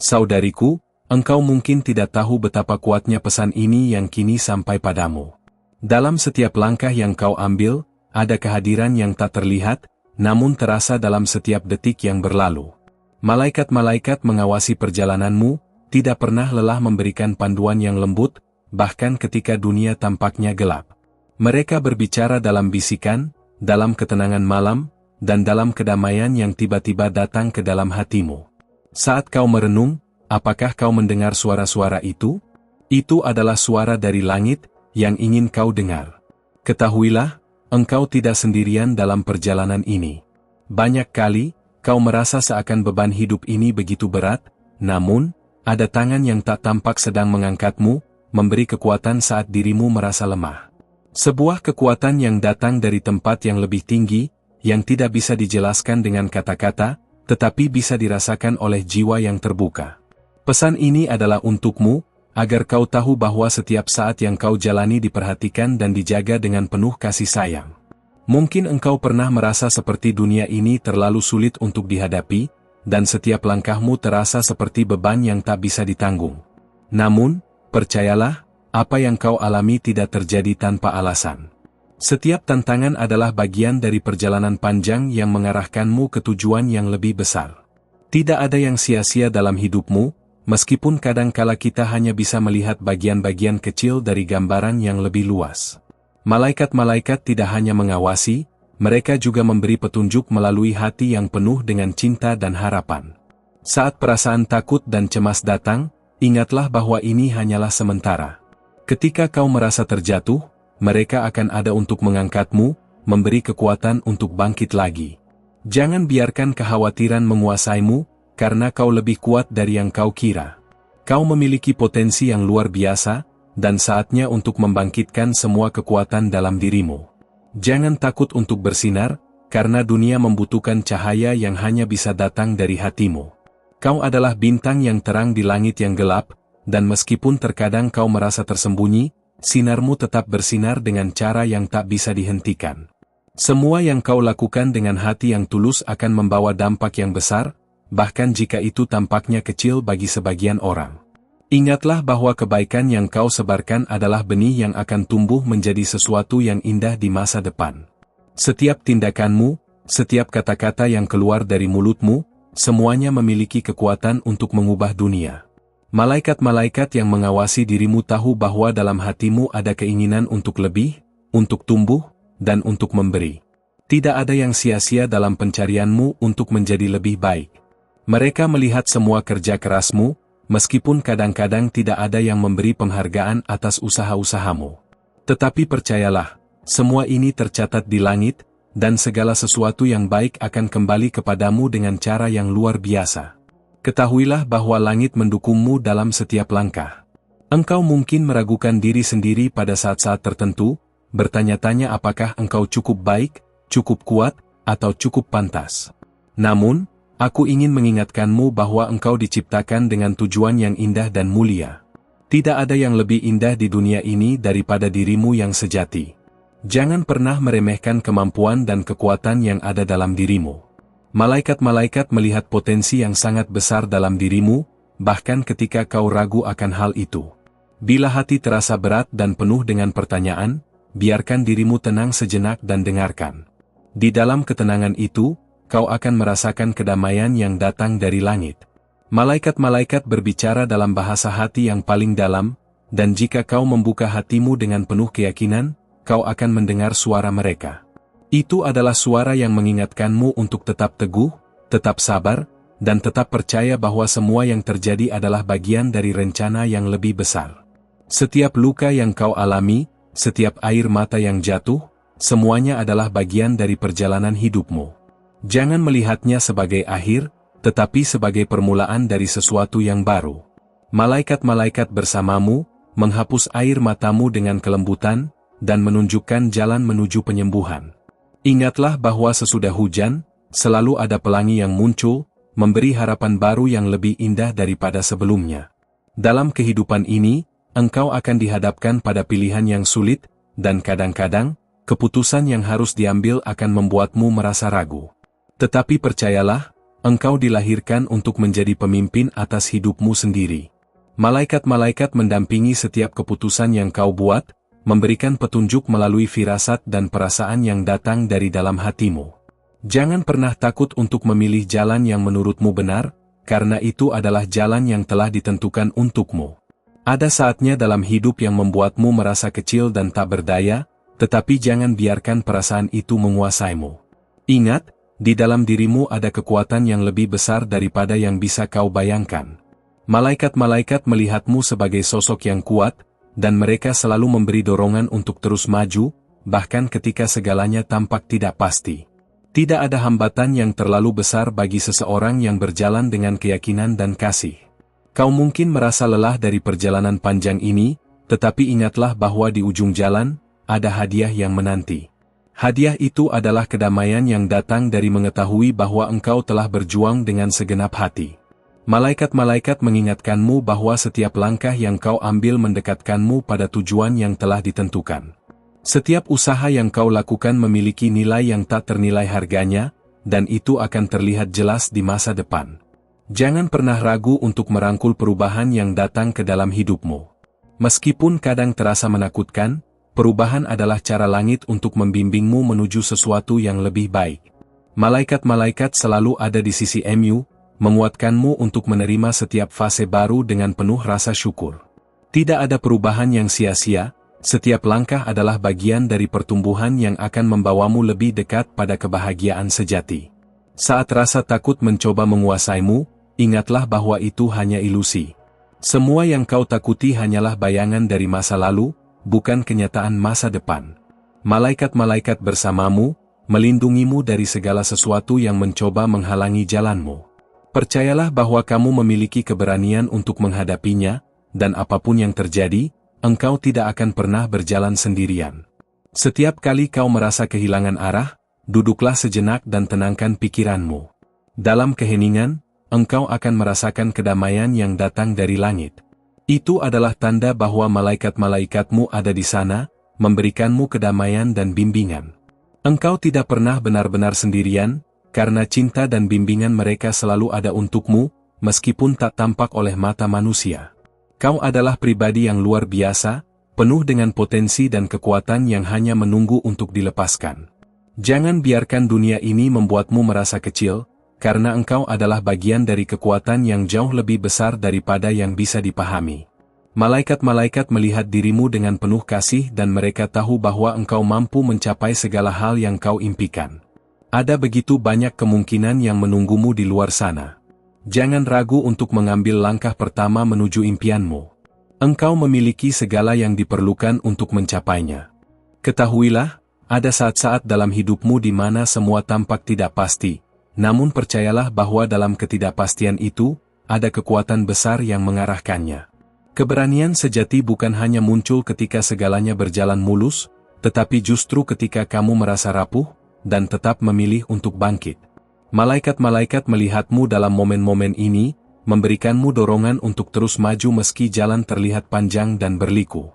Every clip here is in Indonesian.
Saudariku, engkau mungkin tidak tahu betapa kuatnya pesan ini yang kini sampai padamu. Dalam setiap langkah yang kau ambil, ada kehadiran yang tak terlihat, namun terasa dalam setiap detik yang berlalu. Malaikat-malaikat mengawasi perjalananmu, tidak pernah lelah memberikan panduan yang lembut, bahkan ketika dunia tampaknya gelap. Mereka berbicara dalam bisikan, dalam ketenangan malam, dan dalam kedamaian yang tiba-tiba datang ke dalam hatimu. Saat kau merenung, apakah kau mendengar suara-suara itu? Itu adalah suara dari langit, yang ingin kau dengar. Ketahuilah, engkau tidak sendirian dalam perjalanan ini. Banyak kali, kau merasa seakan beban hidup ini begitu berat, namun, ada tangan yang tak tampak sedang mengangkatmu, memberi kekuatan saat dirimu merasa lemah. Sebuah kekuatan yang datang dari tempat yang lebih tinggi, yang tidak bisa dijelaskan dengan kata-kata, tetapi bisa dirasakan oleh jiwa yang terbuka. Pesan ini adalah untukmu, agar kau tahu bahwa setiap saat yang kau jalani diperhatikan dan dijaga dengan penuh kasih sayang. Mungkin engkau pernah merasa seperti dunia ini terlalu sulit untuk dihadapi, dan setiap langkahmu terasa seperti beban yang tak bisa ditanggung. Namun, percayalah, apa yang kau alami tidak terjadi tanpa alasan. Setiap tantangan adalah bagian dari perjalanan panjang yang mengarahkanmu ke tujuan yang lebih besar. Tidak ada yang sia-sia dalam hidupmu, meskipun kadang-kala kita hanya bisa melihat bagian-bagian kecil dari gambaran yang lebih luas. Malaikat-malaikat tidak hanya mengawasi, mereka juga memberi petunjuk melalui hati yang penuh dengan cinta dan harapan. Saat perasaan takut dan cemas datang, ingatlah bahwa ini hanyalah sementara. Ketika kau merasa terjatuh, mereka akan ada untuk mengangkatmu, memberi kekuatan untuk bangkit lagi. Jangan biarkan kekhawatiran menguasaimu, karena kau lebih kuat dari yang kau kira. Kau memiliki potensi yang luar biasa, dan saatnya untuk membangkitkan semua kekuatan dalam dirimu. Jangan takut untuk bersinar, karena dunia membutuhkan cahaya yang hanya bisa datang dari hatimu. Kau adalah bintang yang terang di langit yang gelap, dan meskipun terkadang kau merasa tersembunyi, sinarmu tetap bersinar dengan cara yang tak bisa dihentikan. Semua yang kau lakukan dengan hati yang tulus akan membawa dampak yang besar, bahkan jika itu tampaknya kecil bagi sebagian orang. Ingatlah bahwa kebaikan yang kau sebarkan adalah benih yang akan tumbuh menjadi sesuatu yang indah di masa depan. Setiap tindakanmu, setiap kata-kata yang keluar dari mulutmu, semuanya memiliki kekuatan untuk mengubah dunia. Malaikat-malaikat yang mengawasi dirimu tahu bahwa dalam hatimu ada keinginan untuk lebih, untuk tumbuh, dan untuk memberi. Tidak ada yang sia-sia dalam pencarianmu untuk menjadi lebih baik. Mereka melihat semua kerja kerasmu, meskipun kadang-kadang tidak ada yang memberi penghargaan atas usaha-usahamu. Tetapi percayalah, semua ini tercatat di langit, dan segala sesuatu yang baik akan kembali kepadamu dengan cara yang luar biasa. Ketahuilah bahwa langit mendukungmu dalam setiap langkah. Engkau mungkin meragukan diri sendiri pada saat-saat tertentu, bertanya-tanya apakah engkau cukup baik, cukup kuat, atau cukup pantas. Namun, aku ingin mengingatkanmu bahwa engkau diciptakan dengan tujuan yang indah dan mulia. Tidak ada yang lebih indah di dunia ini daripada dirimu yang sejati. Jangan pernah meremehkan kemampuan dan kekuatan yang ada dalam dirimu. Malaikat-malaikat melihat potensi yang sangat besar dalam dirimu, bahkan ketika kau ragu akan hal itu. Bila hati terasa berat dan penuh dengan pertanyaan, biarkan dirimu tenang sejenak dan dengarkan. Di dalam ketenangan itu, kau akan merasakan kedamaian yang datang dari langit. Malaikat-malaikat berbicara dalam bahasa hati yang paling dalam, dan jika kau membuka hatimu dengan penuh keyakinan, kau akan mendengar suara mereka. Itu adalah suara yang mengingatkanmu untuk tetap teguh, tetap sabar, dan tetap percaya bahwa semua yang terjadi adalah bagian dari rencana yang lebih besar. Setiap luka yang kau alami, setiap air mata yang jatuh, semuanya adalah bagian dari perjalanan hidupmu. Jangan melihatnya sebagai akhir, tetapi sebagai permulaan dari sesuatu yang baru. Malaikat-malaikat bersamamu, menghapus air matamu dengan kelembutan, dan menunjukkan jalan menuju penyembuhan. Ingatlah bahwa sesudah hujan, selalu ada pelangi yang muncul, memberi harapan baru yang lebih indah daripada sebelumnya. Dalam kehidupan ini, engkau akan dihadapkan pada pilihan yang sulit, dan kadang-kadang, keputusan yang harus diambil akan membuatmu merasa ragu. Tetapi percayalah, engkau dilahirkan untuk menjadi pemimpin atas hidupmu sendiri. Malaikat-malaikat mendampingi setiap keputusan yang kau buat, memberikan petunjuk melalui firasat dan perasaan yang datang dari dalam hatimu. Jangan pernah takut untuk memilih jalan yang menurutmu benar, karena itu adalah jalan yang telah ditentukan untukmu. Ada saatnya dalam hidup yang membuatmu merasa kecil dan tak berdaya, tetapi jangan biarkan perasaan itu menguasaimu. Ingat, di dalam dirimu ada kekuatan yang lebih besar daripada yang bisa kau bayangkan. Malaikat-malaikat melihatmu sebagai sosok yang kuat, dan mereka selalu memberi dorongan untuk terus maju, bahkan ketika segalanya tampak tidak pasti. Tidak ada hambatan yang terlalu besar bagi seseorang yang berjalan dengan keyakinan dan kasih. Kau mungkin merasa lelah dari perjalanan panjang ini, tetapi ingatlah bahwa di ujung jalan, ada hadiah yang menanti. Hadiah itu adalah kedamaian yang datang dari mengetahui bahwa engkau telah berjuang dengan segenap hati. Malaikat-malaikat mengingatkanmu bahwa setiap langkah yang kau ambil mendekatkanmu pada tujuan yang telah ditentukan. Setiap usaha yang kau lakukan memiliki nilai yang tak ternilai harganya, dan itu akan terlihat jelas di masa depan. Jangan pernah ragu untuk merangkul perubahan yang datang ke dalam hidupmu. Meskipun kadang terasa menakutkan, perubahan adalah cara langit untuk membimbingmu menuju sesuatu yang lebih baik. Malaikat-malaikat selalu ada di sisimu, menguatkanmu untuk menerima setiap fase baru dengan penuh rasa syukur. Tidak ada perubahan yang sia-sia. Setiap langkah adalah bagian dari pertumbuhan yang akan membawamu lebih dekat pada kebahagiaan sejati. Saat rasa takut mencoba menguasaimu, ingatlah bahwa itu hanya ilusi. Semua yang kau takuti hanyalah bayangan dari masa lalu, bukan kenyataan masa depan. Malaikat-malaikat bersamamu, melindungimu dari segala sesuatu yang mencoba menghalangi jalanmu. Percayalah bahwa kamu memiliki keberanian untuk menghadapinya, dan apapun yang terjadi, engkau tidak akan pernah berjalan sendirian. Setiap kali kau merasa kehilangan arah, duduklah sejenak dan tenangkan pikiranmu. Dalam keheningan, engkau akan merasakan kedamaian yang datang dari langit. Itu adalah tanda bahwa malaikat-malaikatmu ada di sana, memberikanmu kedamaian dan bimbingan. Engkau tidak pernah benar-benar sendirian, karena cinta dan bimbingan mereka selalu ada untukmu, meskipun tak tampak oleh mata manusia. Kau adalah pribadi yang luar biasa, penuh dengan potensi dan kekuatan yang hanya menunggu untuk dilepaskan. Jangan biarkan dunia ini membuatmu merasa kecil, karena engkau adalah bagian dari kekuatan yang jauh lebih besar daripada yang bisa dipahami. Malaikat-malaikat melihat dirimu dengan penuh kasih dan mereka tahu bahwa engkau mampu mencapai segala hal yang kau impikan. Ada begitu banyak kemungkinan yang menunggumu di luar sana. Jangan ragu untuk mengambil langkah pertama menuju impianmu. Engkau memiliki segala yang diperlukan untuk mencapainya. Ketahuilah, ada saat-saat dalam hidupmu di mana semua tampak tidak pasti, namun percayalah bahwa dalam ketidakpastian itu, ada kekuatan besar yang mengarahkannya. Keberanian sejati bukan hanya muncul ketika segalanya berjalan mulus, tetapi justru ketika kamu merasa rapuh, dan tetap memilih untuk bangkit. Malaikat-malaikat melihatmu dalam momen-momen ini, memberikanmu dorongan untuk terus maju meski jalan terlihat panjang dan berliku.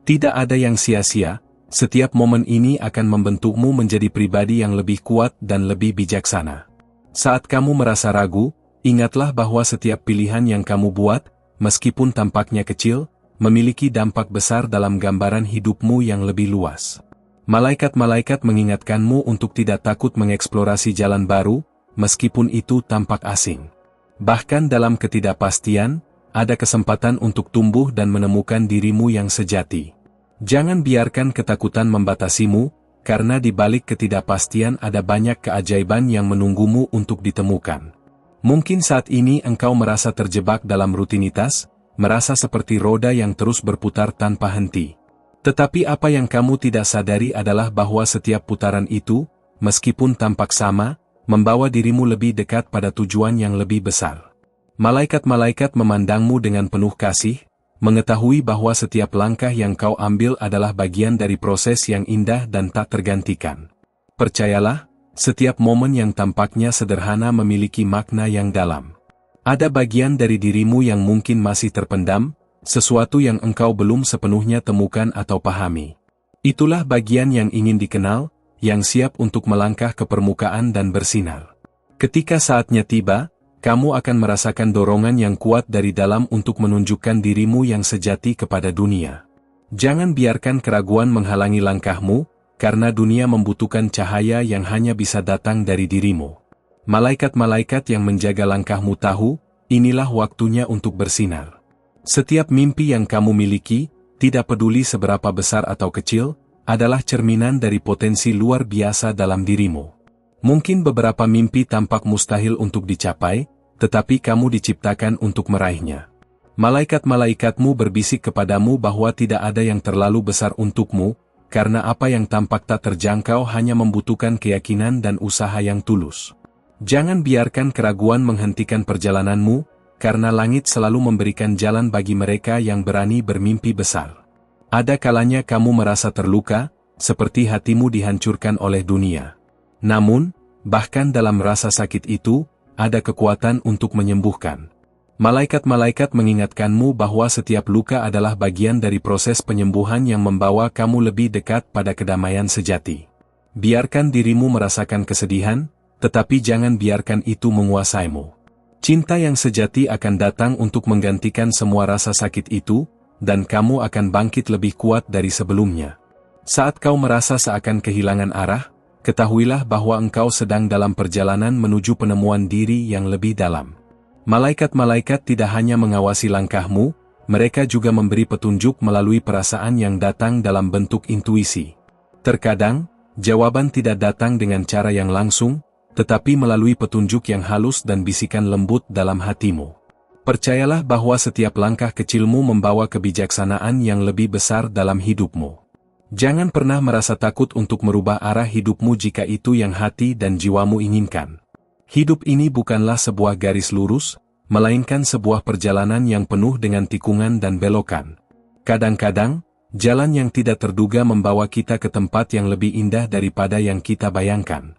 Tidak ada yang sia-sia, setiap momen ini akan membentukmu menjadi pribadi yang lebih kuat dan lebih bijaksana. Saat kamu merasa ragu, ingatlah bahwa setiap pilihan yang kamu buat, meskipun tampaknya kecil, memiliki dampak besar dalam gambaran hidupmu yang lebih luas. Malaikat-malaikat mengingatkanmu untuk tidak takut mengeksplorasi jalan baru, meskipun itu tampak asing. Bahkan dalam ketidakpastian, ada kesempatan untuk tumbuh dan menemukan dirimu yang sejati. Jangan biarkan ketakutan membatasimu, karena di balik ketidakpastian ada banyak keajaiban yang menunggumu untuk ditemukan. Mungkin saat ini engkau merasa terjebak dalam rutinitas, merasa seperti roda yang terus berputar tanpa henti. Tetapi apa yang kamu tidak sadari adalah bahwa setiap putaran itu, meskipun tampak sama, membawa dirimu lebih dekat pada tujuan yang lebih besar. Malaikat-malaikat memandangmu dengan penuh kasih, mengetahui bahwa setiap langkah yang kau ambil adalah bagian dari proses yang indah dan tak tergantikan. Percayalah, setiap momen yang tampaknya sederhana memiliki makna yang dalam. Ada bagian dari dirimu yang mungkin masih terpendam, sesuatu yang engkau belum sepenuhnya temukan atau pahami. Itulah bagian yang ingin dikenal, yang siap untuk melangkah ke permukaan dan bersinar. Ketika saatnya tiba, kamu akan merasakan dorongan yang kuat dari dalam untuk menunjukkan dirimu yang sejati kepada dunia. Jangan biarkan keraguan menghalangi langkahmu, karena dunia membutuhkan cahaya yang hanya bisa datang dari dirimu. Malaikat-malaikat yang menjaga langkahmu tahu, inilah waktunya untuk bersinar. Setiap mimpi yang kamu miliki, tidak peduli seberapa besar atau kecil, adalah cerminan dari potensi luar biasa dalam dirimu. Mungkin beberapa mimpi tampak mustahil untuk dicapai, tetapi kamu diciptakan untuk meraihnya. Malaikat-malaikatmu berbisik kepadamu bahwa tidak ada yang terlalu besar untukmu, karena apa yang tampak tak terjangkau hanya membutuhkan keyakinan dan usaha yang tulus. Jangan biarkan keraguan menghentikan perjalananmu, karena langit selalu memberikan jalan bagi mereka yang berani bermimpi besar. Ada kalanya kamu merasa terluka, seperti hatimu dihancurkan oleh dunia. Namun, bahkan dalam rasa sakit itu, ada kekuatan untuk menyembuhkan. Malaikat-malaikat mengingatkanmu bahwa setiap luka adalah bagian dari proses penyembuhan yang membawa kamu lebih dekat pada kedamaian sejati. Biarkan dirimu merasakan kesedihan, tetapi jangan biarkan itu menguasaimu. Cinta yang sejati akan datang untuk menggantikan semua rasa sakit itu, dan kamu akan bangkit lebih kuat dari sebelumnya. Saat kau merasa seakan kehilangan arah, ketahuilah bahwa engkau sedang dalam perjalanan menuju penemuan diri yang lebih dalam. Malaikat-malaikat tidak hanya mengawasi langkahmu, mereka juga memberi petunjuk melalui perasaan yang datang dalam bentuk intuisi. Terkadang, jawaban tidak datang dengan cara yang langsung, tetapi melalui petunjuk yang halus dan bisikan lembut dalam hatimu. Percayalah bahwa setiap langkah kecilmu membawa kebijaksanaan yang lebih besar dalam hidupmu. Jangan pernah merasa takut untuk merubah arah hidupmu jika itu yang hati dan jiwamu inginkan. Hidup ini bukanlah sebuah garis lurus, melainkan sebuah perjalanan yang penuh dengan tikungan dan belokan. Kadang-kadang, jalan yang tidak terduga membawa kita ke tempat yang lebih indah daripada yang kita bayangkan.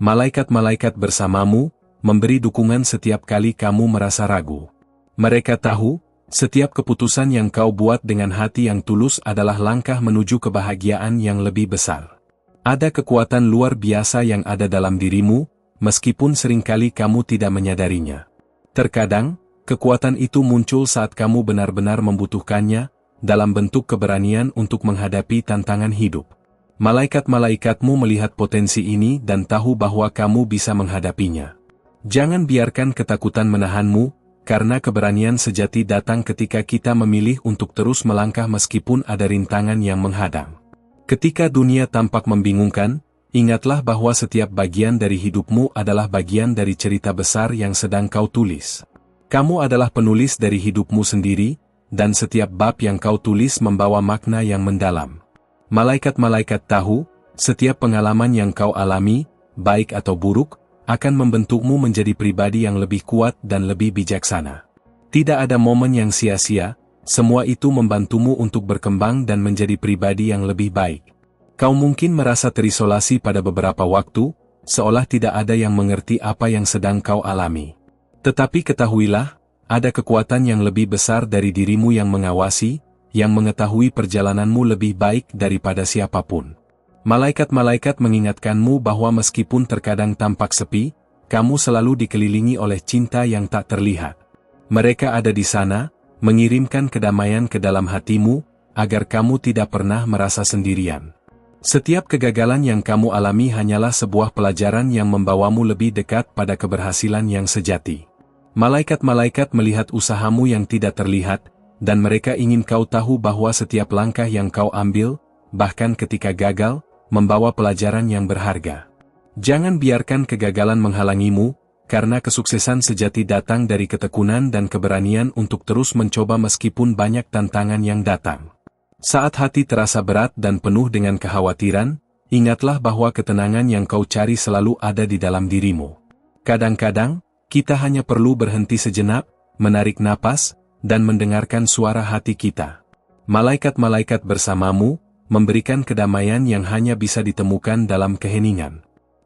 Malaikat-malaikat bersamamu, memberi dukungan setiap kali kamu merasa ragu. Mereka tahu, setiap keputusan yang kau buat dengan hati yang tulus adalah langkah menuju kebahagiaan yang lebih besar. Ada kekuatan luar biasa yang ada dalam dirimu, meskipun seringkali kamu tidak menyadarinya. Terkadang, kekuatan itu muncul saat kamu benar-benar membutuhkannya, dalam bentuk keberanian untuk menghadapi tantangan hidup. Malaikat-malaikatmu melihat potensi ini dan tahu bahwa kamu bisa menghadapinya. Jangan biarkan ketakutan menahanmu, karena keberanian sejati datang ketika kita memilih untuk terus melangkah meskipun ada rintangan yang menghadang. Ketika dunia tampak membingungkan, ingatlah bahwa setiap bagian dari hidupmu adalah bagian dari cerita besar yang sedang kau tulis. Kamu adalah penulis dari hidupmu sendiri, dan setiap bab yang kau tulis membawa makna yang mendalam. Malaikat-malaikat tahu, setiap pengalaman yang kau alami, baik atau buruk, akan membentukmu menjadi pribadi yang lebih kuat dan lebih bijaksana. Tidak ada momen yang sia-sia, semua itu membantumu untuk berkembang dan menjadi pribadi yang lebih baik. Kau mungkin merasa terisolasi pada beberapa waktu, seolah tidak ada yang mengerti apa yang sedang kau alami. Tetapi ketahuilah, ada kekuatan yang lebih besar dari dirimu yang mengawasi, yang mengetahui perjalananmu lebih baik daripada siapapun. Malaikat-malaikat mengingatkanmu bahwa meskipun terkadang tampak sepi, kamu selalu dikelilingi oleh cinta yang tak terlihat. Mereka ada di sana, mengirimkan kedamaian ke dalam hatimu, agar kamu tidak pernah merasa sendirian. Setiap kegagalan yang kamu alami hanyalah sebuah pelajaran yang membawamu lebih dekat pada keberhasilan yang sejati. Malaikat-malaikat melihat usahamu yang tidak terlihat, dan mereka ingin kau tahu bahwa setiap langkah yang kau ambil, bahkan ketika gagal, membawa pelajaran yang berharga. Jangan biarkan kegagalan menghalangimu, karena kesuksesan sejati datang dari ketekunan dan keberanian untuk terus mencoba meskipun banyak tantangan yang datang. Saat hati terasa berat dan penuh dengan kekhawatiran, ingatlah bahwa ketenangan yang kau cari selalu ada di dalam dirimu. Kadang-kadang, kita hanya perlu berhenti sejenak, menarik napas, dan mendengarkan suara hati kita. Malaikat-malaikat bersamamu, memberikan kedamaian yang hanya bisa ditemukan dalam keheningan.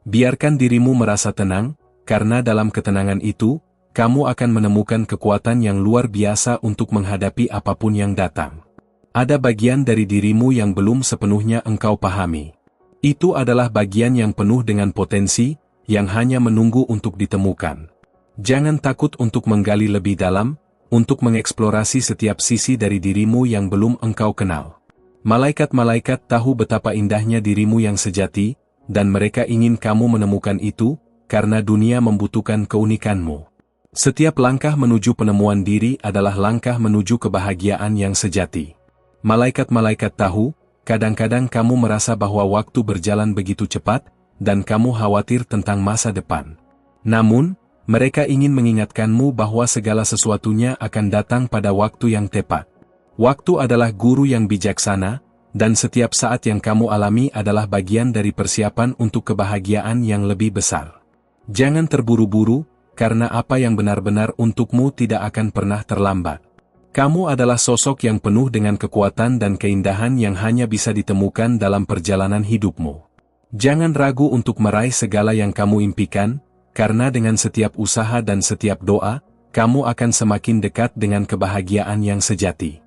Biarkan dirimu merasa tenang, karena dalam ketenangan itu, kamu akan menemukan kekuatan yang luar biasa untuk menghadapi apapun yang datang. Ada bagian dari dirimu yang belum sepenuhnya engkau pahami. Itu adalah bagian yang penuh dengan potensi, yang hanya menunggu untuk ditemukan. Jangan takut untuk menggali lebih dalam, untuk mengeksplorasi setiap sisi dari dirimu yang belum engkau kenal. Malaikat-malaikat tahu betapa indahnya dirimu yang sejati, dan mereka ingin kamu menemukan itu, karena dunia membutuhkan keunikanmu. Setiap langkah menuju penemuan diri adalah langkah menuju kebahagiaan yang sejati. Malaikat-malaikat tahu, kadang-kadang kamu merasa bahwa waktu berjalan begitu cepat, dan kamu khawatir tentang masa depan. Namun, mereka ingin mengingatkanmu bahwa segala sesuatunya akan datang pada waktu yang tepat. Waktu adalah guru yang bijaksana, dan setiap saat yang kamu alami adalah bagian dari persiapan untuk kebahagiaan yang lebih besar. Jangan terburu-buru, karena apa yang benar-benar untukmu tidak akan pernah terlambat. Kamu adalah sosok yang penuh dengan kekuatan dan keindahan yang hanya bisa ditemukan dalam perjalanan hidupmu. Jangan ragu untuk meraih segala yang kamu impikan, karena dengan setiap usaha dan setiap doa, kamu akan semakin dekat dengan kebahagiaan yang sejati.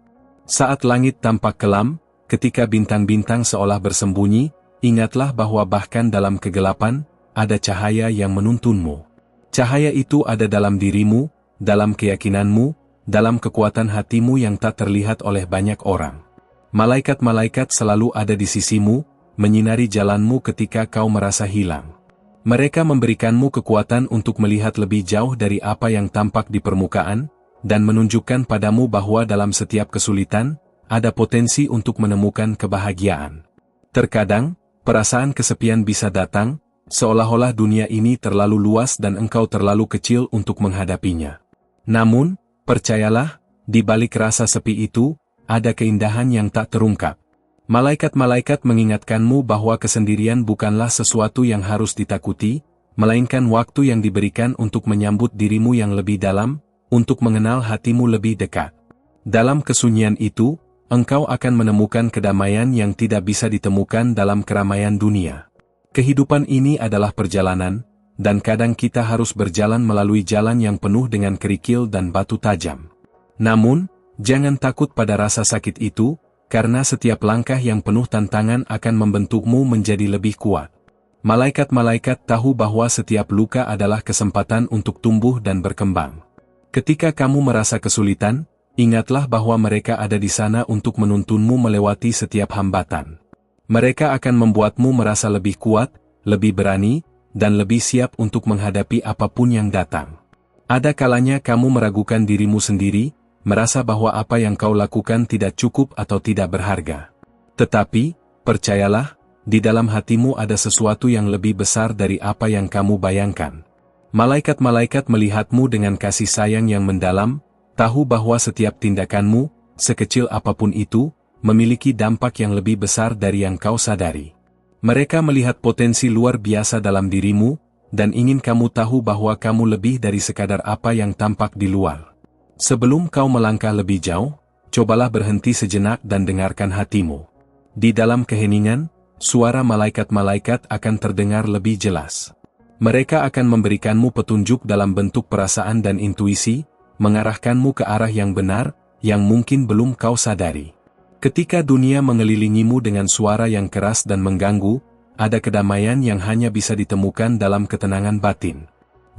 Saat langit tampak kelam, ketika bintang-bintang seolah bersembunyi, ingatlah bahwa bahkan dalam kegelapan, ada cahaya yang menuntunmu. Cahaya itu ada dalam dirimu, dalam keyakinanmu, dalam kekuatan hatimu yang tak terlihat oleh banyak orang. Malaikat-malaikat selalu ada di sisimu, menyinari jalanmu ketika kau merasa hilang. Mereka memberikanmu kekuatan untuk melihat lebih jauh dari apa yang tampak di permukaan, dan menunjukkan padamu bahwa dalam setiap kesulitan, ada potensi untuk menemukan kebahagiaan. Terkadang, perasaan kesepian bisa datang, seolah-olah dunia ini terlalu luas dan engkau terlalu kecil untuk menghadapinya. Namun, percayalah, di balik rasa sepi itu, ada keindahan yang tak terungkap. Malaikat-malaikat mengingatkanmu bahwa kesendirian bukanlah sesuatu yang harus ditakuti, melainkan waktu yang diberikan untuk menyambut dirimu yang lebih dalam, untuk mengenal hatimu lebih dekat. Dalam kesunyian itu, engkau akan menemukan kedamaian yang tidak bisa ditemukan dalam keramaian dunia. Kehidupan ini adalah perjalanan, dan kadang kita harus berjalan melalui jalan yang penuh dengan kerikil dan batu tajam. Namun, jangan takut pada rasa sakit itu, karena setiap langkah yang penuh tantangan akan membentukmu menjadi lebih kuat. Malaikat-malaikat tahu bahwa setiap luka adalah kesempatan untuk tumbuh dan berkembang. Ketika kamu merasa kesulitan, ingatlah bahwa mereka ada di sana untuk menuntunmu melewati setiap hambatan. Mereka akan membuatmu merasa lebih kuat, lebih berani, dan lebih siap untuk menghadapi apapun yang datang. Ada kalanya kamu meragukan dirimu sendiri, merasa bahwa apa yang kau lakukan tidak cukup atau tidak berharga. Tetapi, percayalah, di dalam hatimu ada sesuatu yang lebih besar dari apa yang kamu bayangkan. Malaikat-malaikat melihatmu dengan kasih sayang yang mendalam, tahu bahwa setiap tindakanmu, sekecil apapun itu, memiliki dampak yang lebih besar dari yang kau sadari. Mereka melihat potensi luar biasa dalam dirimu, dan ingin kamu tahu bahwa kamu lebih dari sekadar apa yang tampak di luar. Sebelum kau melangkah lebih jauh, cobalah berhenti sejenak dan dengarkan hatimu. Di dalam keheningan, suara malaikat-malaikat akan terdengar lebih jelas. Mereka akan memberikanmu petunjuk dalam bentuk perasaan dan intuisi, mengarahkanmu ke arah yang benar, yang mungkin belum kau sadari. Ketika dunia mengelilingimu dengan suara yang keras dan mengganggu, ada kedamaian yang hanya bisa ditemukan dalam ketenangan batin.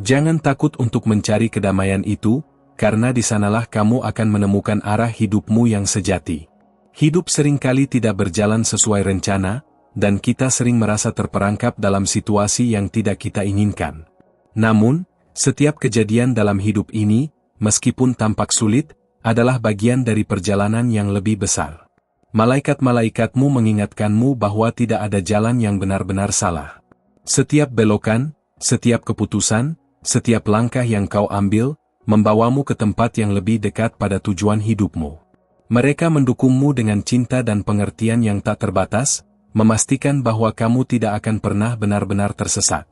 Jangan takut untuk mencari kedamaian itu, karena di sanalah kamu akan menemukan arah hidupmu yang sejati. Hidup seringkali tidak berjalan sesuai rencana, dan kita sering merasa terperangkap dalam situasi yang tidak kita inginkan. Namun, setiap kejadian dalam hidup ini, meskipun tampak sulit, adalah bagian dari perjalanan yang lebih besar. Malaikat-malaikatmu mengingatkanmu bahwa tidak ada jalan yang benar-benar salah. Setiap belokan, setiap keputusan, setiap langkah yang kau ambil, membawamu ke tempat yang lebih dekat pada tujuan hidupmu. Mereka mendukungmu dengan cinta dan pengertian yang tak terbatas, memastikan bahwa kamu tidak akan pernah benar-benar tersesat.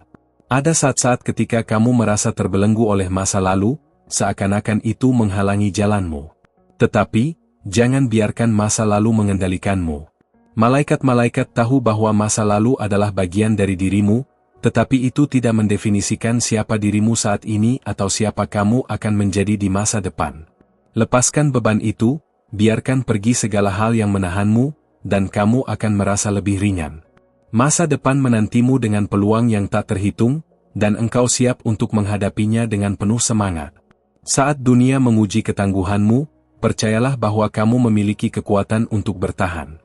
Ada saat-saat ketika kamu merasa terbelenggu oleh masa lalu, seakan-akan itu menghalangi jalanmu. Tetapi, jangan biarkan masa lalu mengendalikanmu. Malaikat-malaikat tahu bahwa masa lalu adalah bagian dari dirimu, tetapi itu tidak mendefinisikan siapa dirimu saat ini atau siapa kamu akan menjadi di masa depan. Lepaskan beban itu, biarkan pergi segala hal yang menahanmu, dan kamu akan merasa lebih ringan. Masa depan menantimu dengan peluang yang tak terhitung, dan engkau siap untuk menghadapinya dengan penuh semangat. Saat dunia menguji ketangguhanmu, percayalah bahwa kamu memiliki kekuatan untuk bertahan.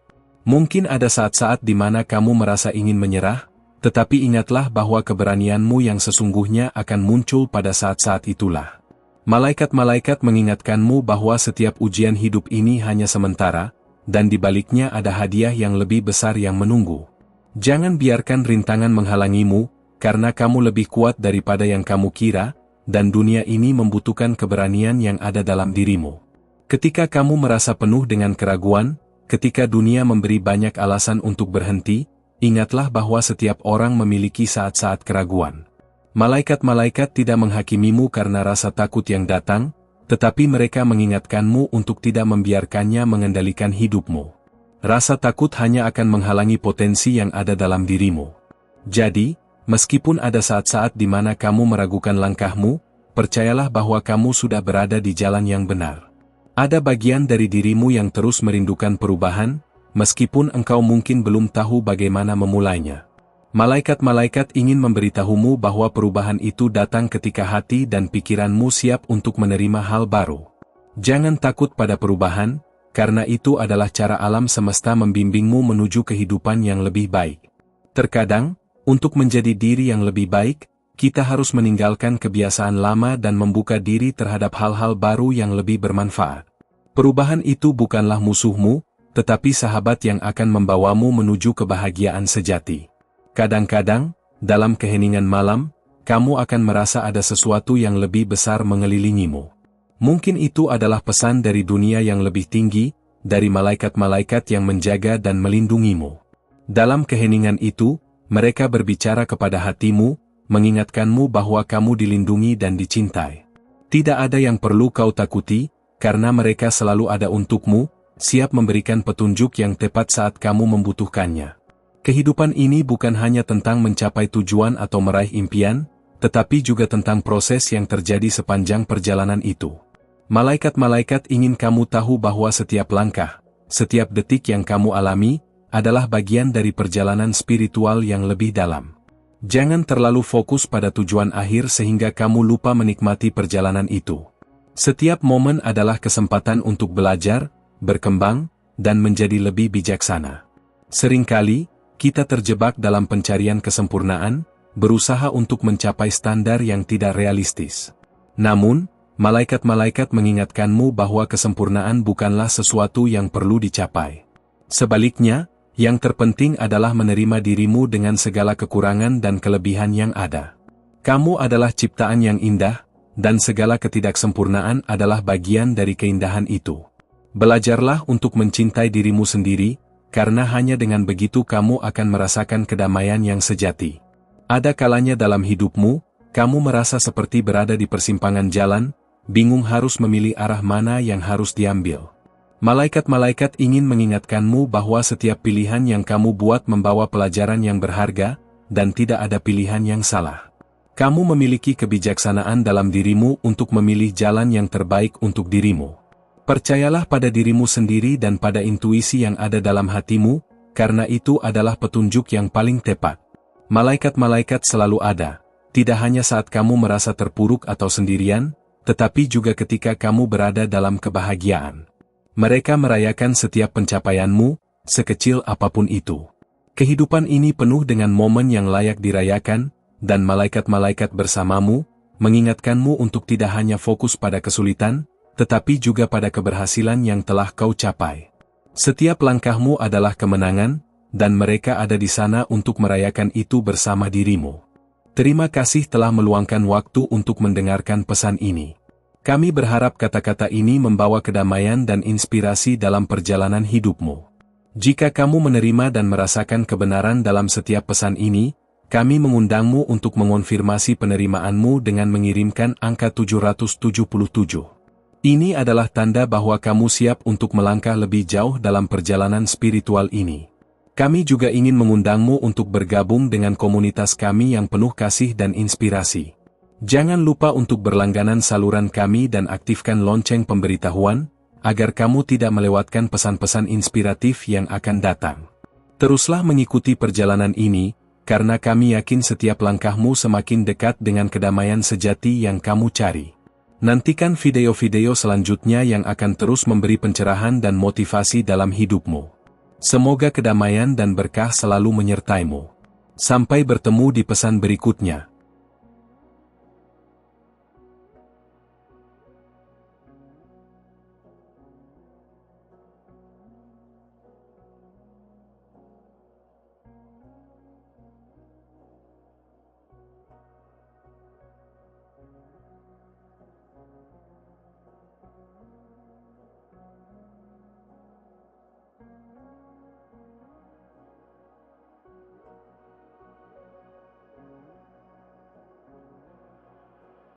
Mungkin ada saat-saat di mana kamu merasa ingin menyerah, tetapi ingatlah bahwa keberanianmu yang sesungguhnya akan muncul pada saat-saat itulah. Malaikat-malaikat mengingatkanmu bahwa setiap ujian hidup ini hanya sementara, dan di baliknya ada hadiah yang lebih besar yang menunggu. Jangan biarkan rintangan menghalangimu, karena kamu lebih kuat daripada yang kamu kira, dan dunia ini membutuhkan keberanian yang ada dalam dirimu. Ketika kamu merasa penuh dengan keraguan, ketika dunia memberi banyak alasan untuk berhenti, ingatlah bahwa setiap orang memiliki saat-saat keraguan. Malaikat-malaikat tidak menghakimimu karena rasa takut yang datang, tetapi mereka mengingatkanmu untuk tidak membiarkannya mengendalikan hidupmu. Rasa takut hanya akan menghalangi potensi yang ada dalam dirimu. Jadi, meskipun ada saat-saat di mana kamu meragukan langkahmu, percayalah bahwa kamu sudah berada di jalan yang benar. Ada bagian dari dirimu yang terus merindukan perubahan, meskipun engkau mungkin belum tahu bagaimana memulainya. Malaikat-malaikat ingin memberitahumu bahwa perubahan itu datang ketika hati dan pikiranmu siap untuk menerima hal baru. Jangan takut pada perubahan, karena itu adalah cara alam semesta membimbingmu menuju kehidupan yang lebih baik. Terkadang, untuk menjadi diri yang lebih baik, kita harus meninggalkan kebiasaan lama dan membuka diri terhadap hal-hal baru yang lebih bermanfaat. Perubahan itu bukanlah musuhmu, tetapi sahabat yang akan membawamu menuju kebahagiaan sejati. Kadang-kadang, dalam keheningan malam, kamu akan merasa ada sesuatu yang lebih besar mengelilingimu. Mungkin itu adalah pesan dari dunia yang lebih tinggi, dari malaikat-malaikat yang menjaga dan melindungimu. Dalam keheningan itu, mereka berbicara kepada hatimu, mengingatkanmu bahwa kamu dilindungi dan dicintai. Tidak ada yang perlu kau takuti, karena mereka selalu ada untukmu, siap memberikan petunjuk yang tepat saat kamu membutuhkannya. Kehidupan ini bukan hanya tentang mencapai tujuan atau meraih impian, tetapi juga tentang proses yang terjadi sepanjang perjalanan itu. Malaikat-malaikat ingin kamu tahu bahwa setiap langkah, setiap detik yang kamu alami, adalah bagian dari perjalanan spiritual yang lebih dalam. Jangan terlalu fokus pada tujuan akhir sehingga kamu lupa menikmati perjalanan itu. Setiap momen adalah kesempatan untuk belajar, berkembang, dan menjadi lebih bijaksana. Seringkali, kita terjebak dalam pencarian kesempurnaan, berusaha untuk mencapai standar yang tidak realistis. Namun, malaikat-malaikat mengingatkanmu bahwa kesempurnaan bukanlah sesuatu yang perlu dicapai. Sebaliknya, yang terpenting adalah menerima dirimu dengan segala kekurangan dan kelebihan yang ada. Kamu adalah ciptaan yang indah, dan segala ketidaksempurnaan adalah bagian dari keindahan itu. Belajarlah untuk mencintai dirimu sendiri, karena hanya dengan begitu kamu akan merasakan kedamaian yang sejati. Ada kalanya dalam hidupmu, kamu merasa seperti berada di persimpangan jalan, bingung harus memilih arah mana yang harus diambil. Malaikat-malaikat ingin mengingatkanmu bahwa setiap pilihan yang kamu buat membawa pelajaran yang berharga, dan tidak ada pilihan yang salah. Kamu memiliki kebijaksanaan dalam dirimu untuk memilih jalan yang terbaik untuk dirimu. Percayalah pada dirimu sendiri dan pada intuisi yang ada dalam hatimu, karena itu adalah petunjuk yang paling tepat. Malaikat-malaikat selalu ada, tidak hanya saat kamu merasa terpuruk atau sendirian, tetapi juga ketika kamu berada dalam kebahagiaan. Mereka merayakan setiap pencapaianmu, sekecil apapun itu. Kehidupan ini penuh dengan momen yang layak dirayakan, dan malaikat-malaikat bersamamu, mengingatkanmu untuk tidak hanya fokus pada kesulitan, tetapi juga pada keberhasilan yang telah kau capai. Setiap langkahmu adalah kemenangan, dan mereka ada di sana untuk merayakan itu bersama dirimu. Terima kasih telah meluangkan waktu untuk mendengarkan pesan ini. Kami berharap kata-kata ini membawa kedamaian dan inspirasi dalam perjalanan hidupmu. Jika kamu menerima dan merasakan kebenaran dalam setiap pesan ini, kami mengundangmu untuk mengonfirmasi penerimaanmu dengan mengirimkan angka 777. Ini adalah tanda bahwa kamu siap untuk melangkah lebih jauh dalam perjalanan spiritual ini. Kami juga ingin mengundangmu untuk bergabung dengan komunitas kami yang penuh kasih dan inspirasi. Jangan lupa untuk berlangganan saluran kami dan aktifkan lonceng pemberitahuan, agar kamu tidak melewatkan pesan-pesan inspiratif yang akan datang. Teruslah mengikuti perjalanan ini, karena kami yakin setiap langkahmu semakin dekat dengan kedamaian sejati yang kamu cari. Nantikan video-video selanjutnya yang akan terus memberi pencerahan dan motivasi dalam hidupmu. Semoga kedamaian dan berkah selalu menyertaimu. Sampai bertemu di pesan berikutnya.